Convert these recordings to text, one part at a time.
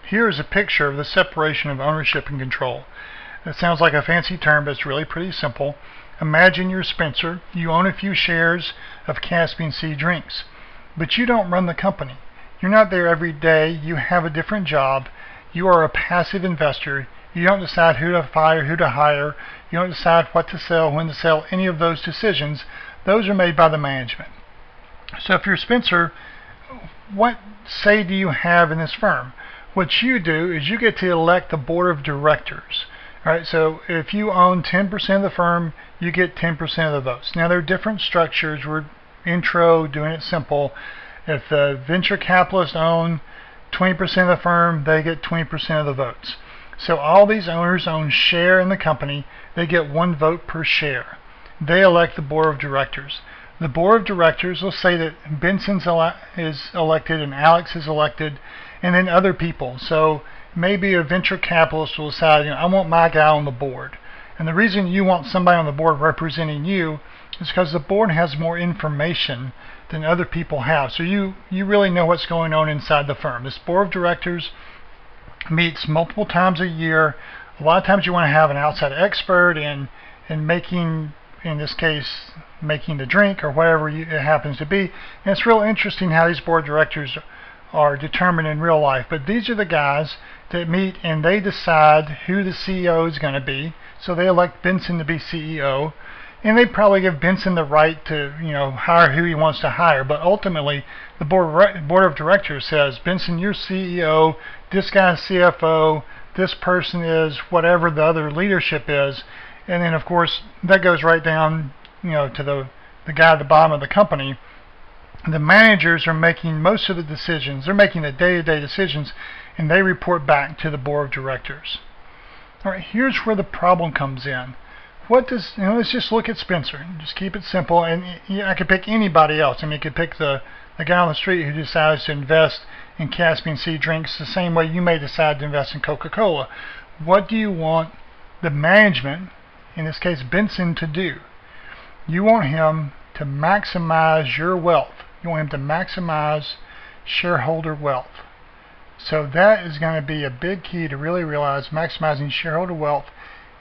Here is a picture of the separation of ownership and control. It sounds like a fancy term, but it's really pretty simple. Imagine you're Spencer. You own a few shares of Caspian Sea Drinks, but you don't run the company. You're not there every day. You have a different job. You are a passive investor. You don't decide who to fire, who to hire. You don't decide what to sell, when to sell. Any of those decisions, those are made by the management. So if you're Spencer, what say do you have in this firm? What you do is you get to elect the board of directors. All right, so if you own 10% of the firm, you get 10% of the votes. Now there are different structures. We're doing it simple. If the venture capitalists own 20% of the firm, they get 20% of the votes. So all these owners own share in the company. They get 1 vote per share. They elect the board of directors. The board of directors will say that Benson is elected and Alex is elected, and then other people. So maybe a venture capitalist will decide, I want my guy on the board. And the reason you want somebody on the board representing you is because the board has more information than other people have. So you really know what's going on inside the firm. This board of directors meets multiple times a year. A lot of times you want to have an outside expert in making, in this case, making the drink or whatever it happens to be. And it's real interesting how these board of directors are determined in real life. But these are the guys that meet and they decide who the CEO is going to be. So they elect Benson to be CEO. And they probably give Benson the right to, hire who he wants to hire. But ultimately, the board of directors says, Benson, you're CEO, this guy's CFO, this person is whatever the other leadership is. And then, of course, that goes right down, to the guy at the bottom of the company. The managers are making most of the decisions. They're making the day-to-day decisions, and they report back to the board of directors. All right, here's where the problem comes in. What does, let's just look at Spencer. Just keep it simple, and I could pick anybody else. I could pick the guy on the street who decides to invest in Caspian Sea Drinks the same way you may decide to invest in Coca-Cola. What do you want the management, in this case Benson, to do? You want him to maximize your wealth. You want him to maximize shareholder wealth. So that is going to be a big key to really realize maximizing shareholder wealth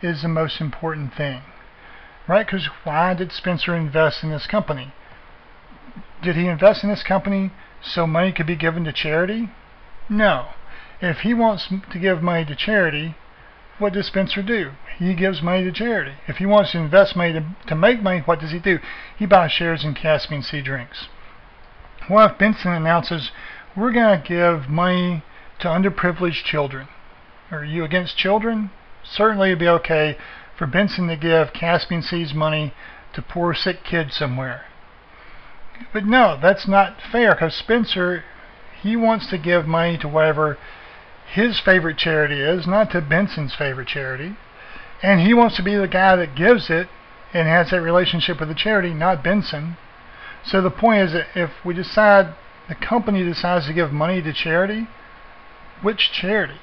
is the most important thing. Right? Because why did Spencer invest in this company? Did he invest in this company so money could be given to charity? No. If he wants to give money to charity, what does Spencer do? He gives money to charity. If he wants to invest money to make money, what does he do? He buys shares in Caspian Sea Drinks. What if Benson announces, we're going to give money to underprivileged children? Are you against children? Certainly it would be okay for Benson to give Caspian Sea's money to poor sick kids somewhere. But no, that's not fair, because Spencer, he wants to give money to whatever his favorite charity is, not to Benson's favorite charity. And he wants to be the guy that gives it and has that relationship with the charity, not Benson. So the point is that if we decide, the company decides to give money to charity, which charity?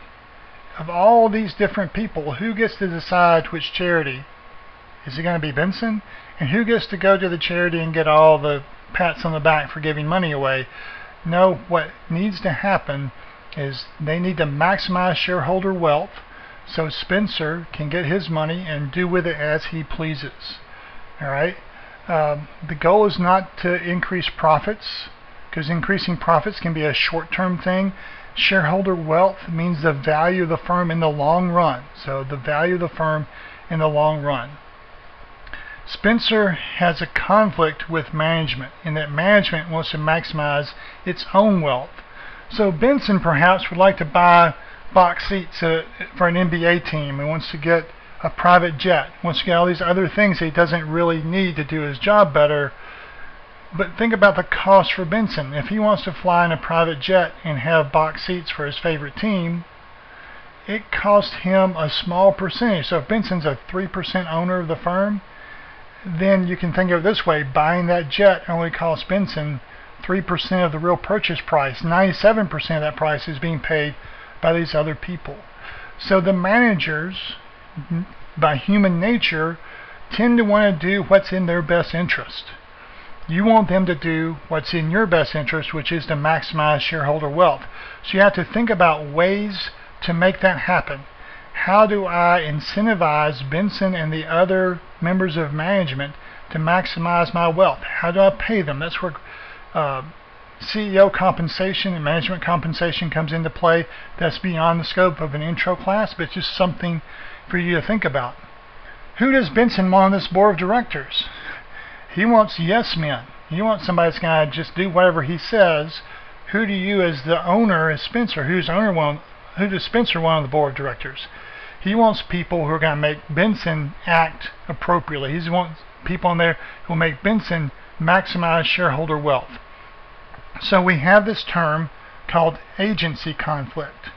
Of all these different people, who gets to decide which charity? Is it going to be Benson? And who gets to go to the charity and get all the pats on the back for giving money away? No, what needs to happen is they need to maximize shareholder wealth so Spencer can get his money and do with it as he pleases. Alright? The goal is not to increase profits, because increasing profits can be a short-term thing. Shareholder wealth means the value of the firm in the long run. So the value of the firm in the long run. Spencer has a conflict with management in that management wants to maximize its own wealth. So Benson perhaps would like to buy box seats for an NBA team and wants to get a private jet, wants to get all these other things that he doesn't really need to do his job better. But think about the cost for Benson. If he wants to fly in a private jet and have box seats for his favorite team, it costs him a small percentage. So if Benson's a 3% owner of the firm, then you can think of it this way: buying that jet only costs Benson 3% of the real purchase price. 97% of that price is being paid by these other people. So the managers, by human nature, tend to want to do what's in their best interest. You want them to do what's in your best interest, which is to maximize shareholder wealth. So you have to think about ways to make that happen. How do I incentivize Benson and the other members of management to maximize my wealth? How do I pay them? That's where CEO compensation and management compensation comes into play. That's beyond the scope of an intro class, but it's just something for you to think about. Who does Benson want on this board of directors? He wants yes men. He wants somebody that's going to just do whatever he says. Who do you, as the owner, as Spencer, who does Spencer want on the board of directors? He wants people who are going to make Benson act appropriately. He wants people in there who will make Benson maximize shareholder wealth. So we have this term called agency conflict.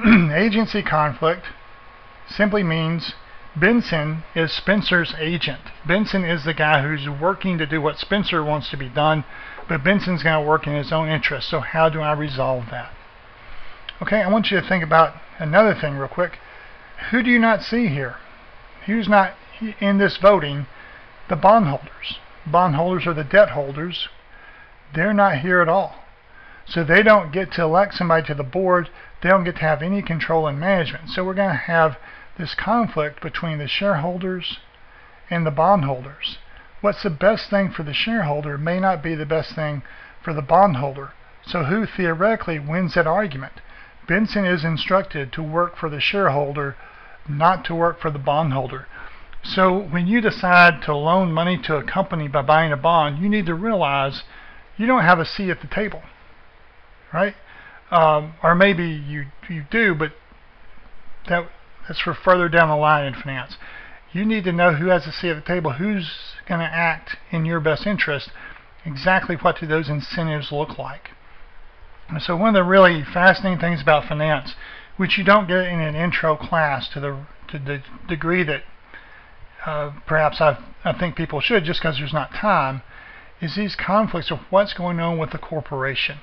Agency conflict simply means Benson is Spencer's agent. Benson is the guy who's working to do what Spencer wants to be done, but Benson's going to work in his own interest. So how do I resolve that? Okay, I want you to think about another thing real quick. Who do you not see here? Who's not in this voting? The bondholders. Bondholders are the debt holders. They're not here at all. So they don't get to elect somebody to the board. They don't get to have any control in management. So we're going to have this conflict between the shareholders and the bondholders. What's the best thing for the shareholder may not be the best thing for the bondholder. So who theoretically wins that argument? Benson is instructed to work for the shareholder, not to work for the bondholder. So when you decide to loan money to a company by buying a bond, you need to realize you don't have a seat at the table, right? Or maybe you do, but that's for further down the line in finance. You need to know who has a seat at the table, who's going to act in your best interest, exactly what do those incentives look like. And so one of the really fascinating things about finance, which you don't get in an intro class to the degree that perhaps I think people should, just because there's not time, is these conflicts of what's going on with the corporation.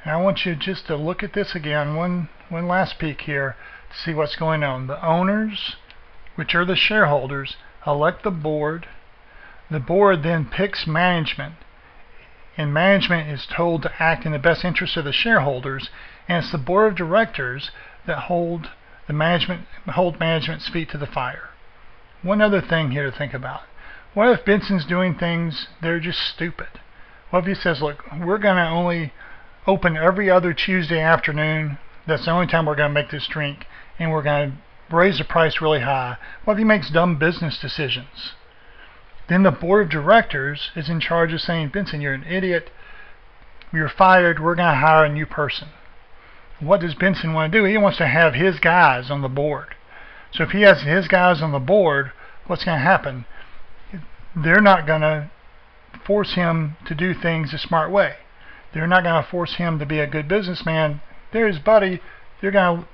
And I want you just to look at this again, one last peek here, to see what's going on. The owners, which are the shareholders, elect the board. The board then picks management, and management is told to act in the best interest of the shareholders, and it's the board of directors that hold management's feet to the fire. One other thing here to think about. What if Benson's doing things that are just stupid? What if he says, look, we're going to only open every other Tuesday afternoon. That's the only time we're going to make this drink, and we're going to raise the price really high. What if he makes dumb business decisions? Then the board of directors is in charge of saying, Benson, you're an idiot. You're fired. We're going to hire a new person. What does Benson want to do? He wants to have his guys on the board. So if he has his guys on the board, what's going to happen? They're not going to force him to do things a smart way. They're not going to force him to be a good businessman. They're his buddy. They're going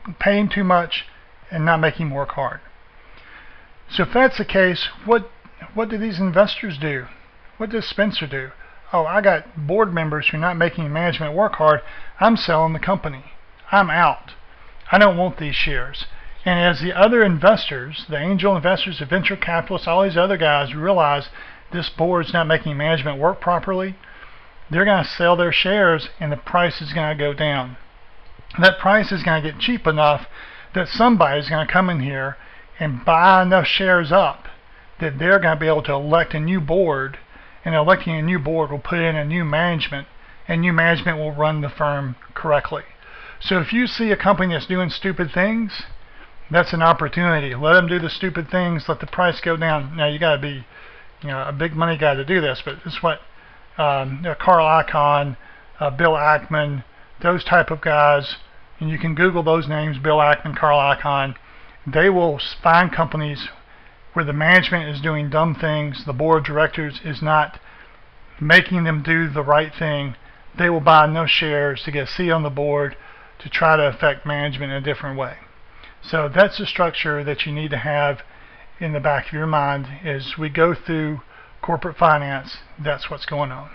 to pay him too much and not make him work hard. So if that's the case, what do these investors do? What does Spencer do? Oh, I got board members who are not making management work hard. I'm selling the company. I'm out. I don't want these shares. And as the other investors, the angel investors, the venture capitalists, all these other guys realize this board's not making management work properly, they're going to sell their shares and the price is going to go down. That price is going to get cheap enough that somebody's going to come in here and buy enough shares up that they're going to be able to elect a new board, and electing a new board will put in a new management, and new management will run the firm correctly. So if you see a company that's doing stupid things, that's an opportunity. Let them do the stupid things, let the price go down. Now you got to be a big money guy to do this, but it's what Carl Icahn, Bill Ackman, those type of guys, and you can Google those names, Bill Ackman, Carl Icahn. They will find companies where the management is doing dumb things, the board of directors is not making them do the right thing. They will buy enough shares to get a seat on the board to try to affect management in a different way. So that's the structure that you need to have in the back of your mind as we go through corporate finance. That's what's going on.